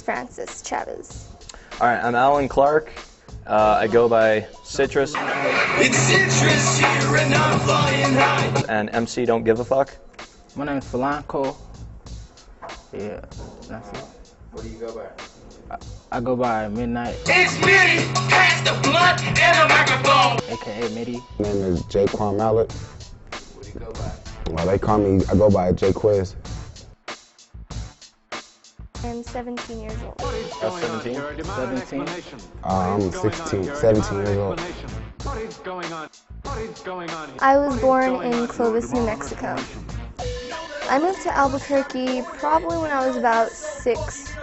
Francis Chavez. All right, I'm Alan Clark. I go by Citrus. It's Citrus here and I'm flying high. And MC Don't Give a Fuck. My name is Falanco. Yeah, that's it. What do you go by? I go by Midnight. It's Mitty, pass the blunt and the microphone. AKA Mitty. My name is Jaquan Mallett. What do you go by? Well, they call me, I go by J Quiz. I'm 17 years old. That's 17. 17. I'm 17 years old. I was born in Clovis, New Mexico. I moved to Albuquerque probably when I was about 6.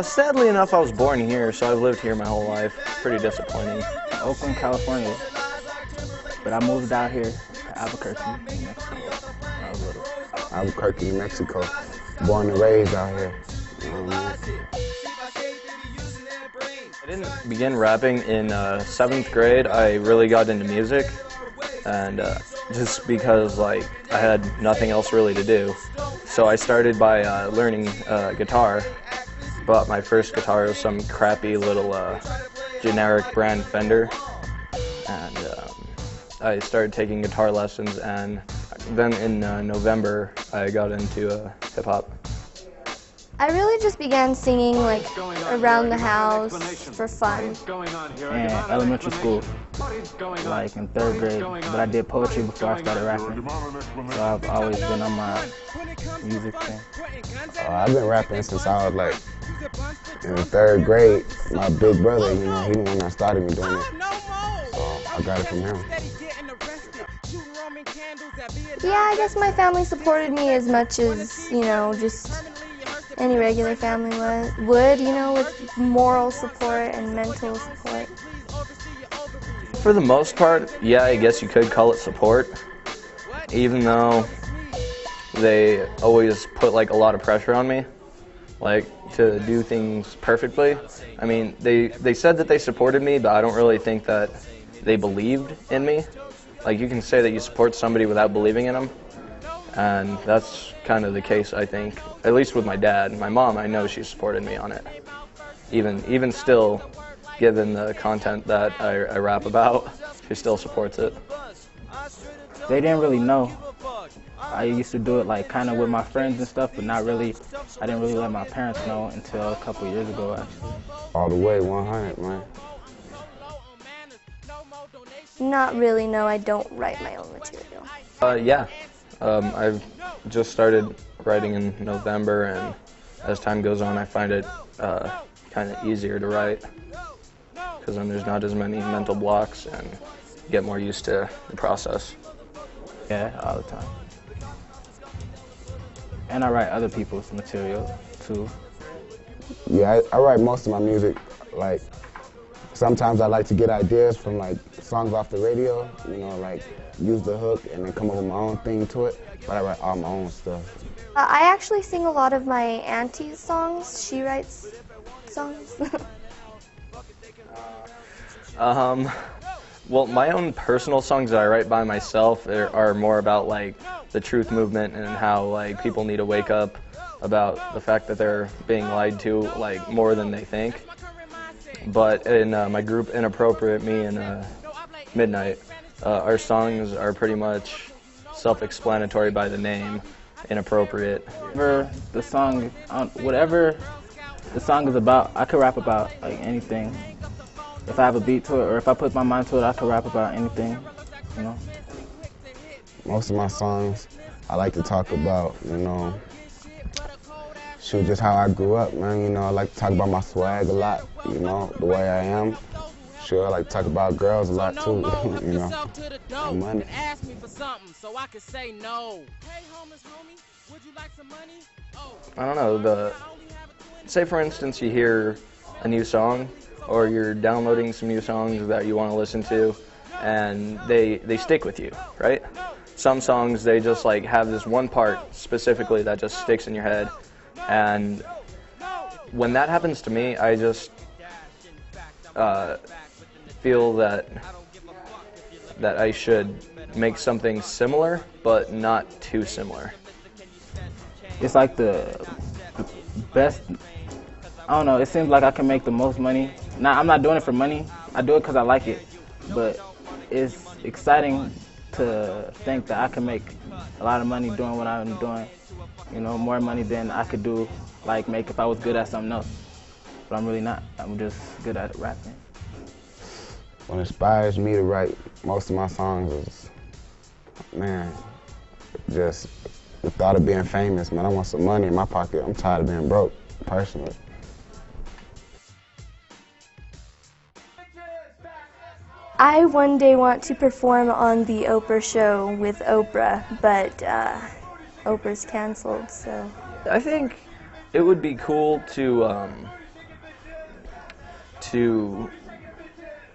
Sadly enough, I was born here, so I've lived here my whole life. Pretty disappointing. Oakland, California. But I moved out here to Albuquerque, New Mexico, when I was little. Albuquerque, New Mexico. Born and raised out here. I didn't begin rapping in 7th grade. I really got into music, and just because like I had nothing else really to do. So I started by learning guitar. Bought my first guitar was some crappy little generic brand Fender, and I started taking guitar lessons, and then in November I got into hip hop. I really just began singing like around the house for fun. In elementary school, like in 3rd grade. But I did poetry before I started rapping. So I've always been on my music thing. I've been rapping since I was like in 3rd grade. My big brother, you know, he the one that started me doing it. So I got it from him. Yeah, I guess my family supported me as much as, you know, just any regular family would, you know, with moral support and mental support. For the most part, yeah, I guess you could call it support, even though they always put like a lot of pressure on me, like to do things perfectly. I mean, they said that they supported me, but I don't really think that they believed in me. Like, you can say that you support somebody without believing in them, and that's kind of the case, I think, at least with my dad. My mom, I know she supported me on it. Even still, given the content that I rap about, she still supports it. They didn't really know. I used to do it like kind of with my friends and stuff, but not really. I didn't really let my parents know until a couple years ago, actually. All the way, 100, man. Not really, no, I don't write my own material. Yeah. I've just started writing in November, and as time goes on, I find it kind of easier to write, because then there's not as many mental blocks and you get more used to the process. Yeah, all the time. And I write other people's material, too. Yeah, I write most of my music. Like, sometimes I like to get ideas from like songs off the radio, you know, like use the hook and then come up with my own thing to it, but I write all my own stuff. I actually sing a lot of my auntie's songs. She writes songs. Well, my own personal songs that I write by myself are more about like the truth movement and how like people need to wake up about the fact that they're being lied to like more than they think. But in my group Inappropriate, me and Midnight, our songs are pretty much self-explanatory by the name, Inappropriate. Whatever the song is about, I could rap about like anything. If I have a beat to it, or if I put my mind to it, I could rap about anything, you know. Most of my songs, I like to talk about, you know, shoot, just how I grew up, man. You know, I like to talk about my swag a lot, you know, the way I am. Sure, I like to talk about girls a lot too, you know, and money. Ask me for something so I can say no. Hey, homeless homie, would you like some money? I don't know, say for instance you hear a new song, or you're downloading some new songs that you want to listen to, and they stick with you, right? Some songs, they just like have this one part specifically that just sticks in your head, and when that happens to me, I just feel that I should make something similar, but not too similar. It's like the best I don't know, it seems like I can make the most money. Now, I'm not doing it for money. I do it because I like it. But it's exciting to think that I can make a lot of money doing what I'm doing. You know, more money than I could do, like make if I was good at something else. But I'm really not. I'm just good at rapping. What inspires me to write most of my songs is, man, just the thought of being famous, man. I want some money in my pocket. I'm tired of being broke, personally. I one day want to perform on the Oprah show with Oprah, but Oprah's canceled, so. I think it would be cool to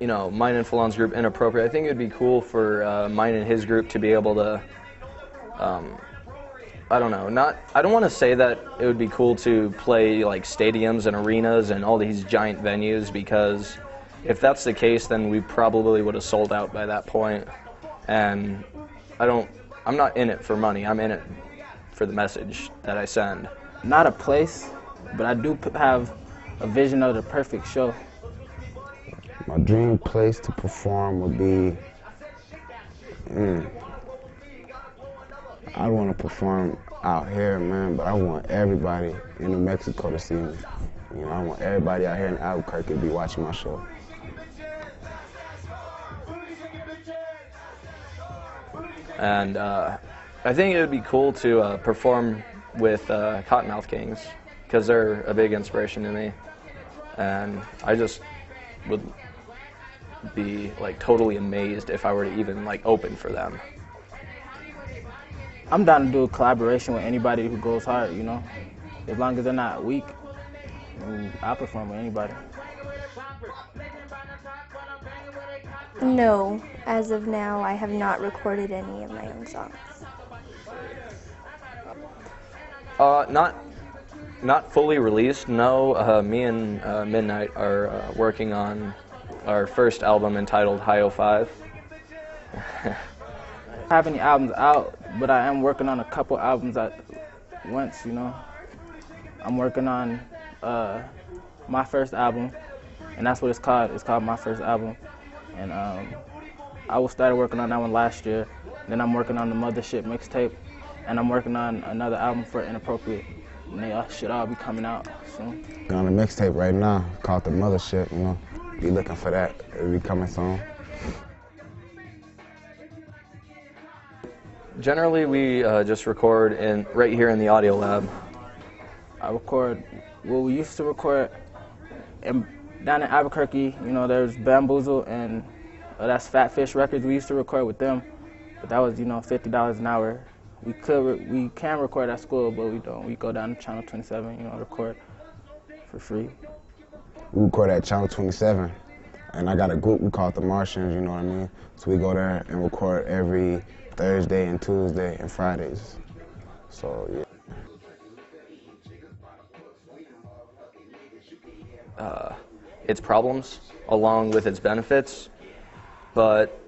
you know, mine and Falon's group, Inappropriate. I think it would be cool for mine and his group to be able to, I don't know, I don't want to say that it would be cool to play like stadiums and arenas and all these giant venues, because if that's the case, then we probably would have sold out by that point. And I'm not in it for money. I'm in it for the message that I send. Not a place, but I do have a vision of the perfect show. My dream place to perform would be, I want to perform out here, man, but I want everybody in New Mexico to see me. You know, I want everybody out here in Albuquerque to be watching my show. And I think it would be cool to perform with Cottonmouth Kings, because they're a big inspiration to me. And I just would be like totally amazed if I were to even like open for them. I'm down to do a collaboration with anybody who goes hard, you know? As long as they're not weak, I'll perform with anybody. No, as of now, I have not recorded any of my own songs. Not fully released, no. Me and Midnight are working on our first album entitled High 05. I don't have any albums out, but I am working on a couple albums at once, you know? I'm working on my first album, and that's what it's called. It's called My First Album. And I started working on that one last year. Then I'm working on the Mothership mixtape, and I'm working on another album for Inappropriate. And they should all be coming out soon. On a mixtape right now called The Mothership, you know. Be looking for that. It'll be coming soon. Generally, we just record right here in the audio lab. I record, well, we used to record down in Albuquerque, you know, there's Bamboozle and that's Fat Fish Records. We used to record with them, but that was, you know, $50 an hour. We can record at school, but we don't. We go down to Channel 27, you know, record for free. We record at Channel 27, and I got a group we call it The Martians, you know what I mean? So we go there and record every Thursday and Tuesday and Fridays. So, yeah. Its problems along with its benefits, but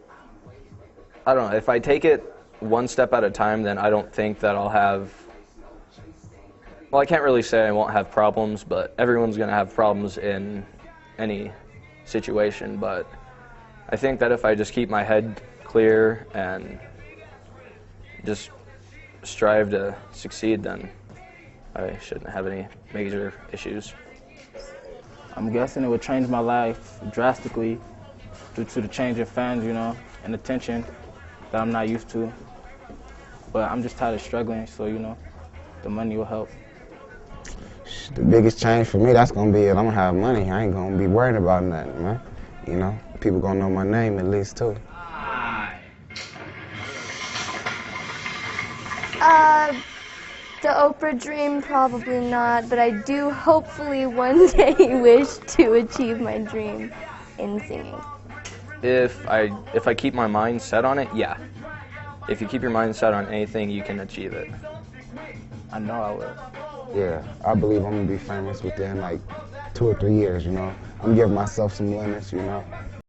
I don't know, if I take it one step at a time, then I don't think that I'll have, well, I can't really say I won't have problems, but everyone's going to have problems in any situation. But I think that if I just keep my head clear and just strive to succeed, then I shouldn't have any major issues. I'm guessing it would change my life drastically due to the change in fans, you know, and attention that I'm not used to. But I'm just tired of struggling, so, you know, the money will help. The biggest change for me, that's gonna be it. I'm gonna have money. I ain't gonna be worried about nothing, man. You know, people gonna know my name at least too. The Oprah dream, probably not, but I do hopefully one day wish to achieve my dream in singing. If I keep my mind set on it, yeah. If you keep your mind set on anything, you can achieve it. I know I will. Yeah, I believe I'm gonna be famous within like 2 or 3 years, you know. I'm giving myself some limits, you know.